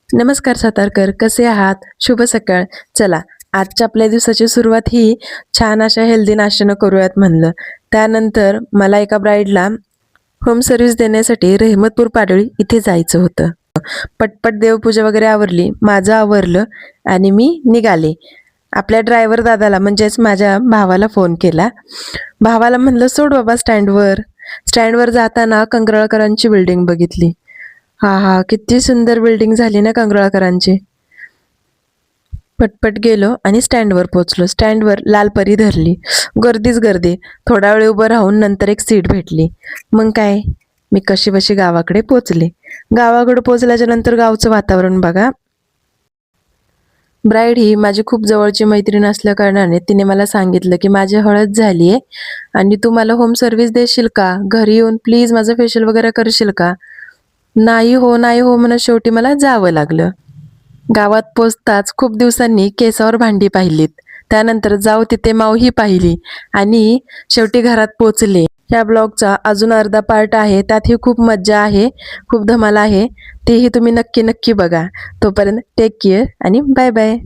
नमस्कार सातारकर, कसे आहात? शुभ सकाळ. चला, आजच्या आपल्या दिवसाची सुरुवात ही छान अशा हेल्दी नाश्त्यानं करूयात म्हणलं. त्यानंतर मला एका ब्राईडला होम सर्व्हिस देण्यासाठी रहमतपूर पाडळी इथे जायचं होतं. पटपट देवपूजा वगैरे आवरली, माझं आवरलं आणि मी निघाले. आपल्या ड्रायव्हर दादाला म्हणजेच माझ्या भावाला फोन केला. भावाला म्हणलं सोड बाबा स्टँडवर. स्टँडवर जाताना कंगराळकरांची बिल्डिंग बघितली. हा हा, किती सुंदर बिल्डिंग झाली ना कंगराळकरांची. पटपट गेलो आणि स्टँडवर पोचलो. स्टँडवर लालपरी धरली. गर्दीच गर्दी. थोडा वेळ उभं राहून नंतर एक सीट भेटली. मग काय, मी कशी बशी गावाकडे पोचले. गावाकडे पोचल्याच्या नंतर गावचं वातावरण बघा. ब्राईड ही माझी खूप जवळची मैत्रीण असल्या कारणाने तिने मला सांगितलं की माझी हळद झाली आहे आणि तू मला होम सर्व्हिस देशील का, घरी येऊन प्लीज माझं फेशियल वगैरे करशील का. नाही हो नाही हो म्हणत शेवटी मला जावं लागलं. गावात पोचताच खूप दिवसांनी केसावर भांडी पाहिलीत. त्यानंतर जाऊ तिथे मावही पाहिली आणि शेवटी घरात पोचले. ह्या ब्लॉगचा अजून अर्धा पार्ट आहे, त्यातही खूप मज्जा आहे, खूप धमाल आहे. तेही तुम्ही नक्की नक्की बघा. तोपर्यंत टेक केअर आणि बाय बाय.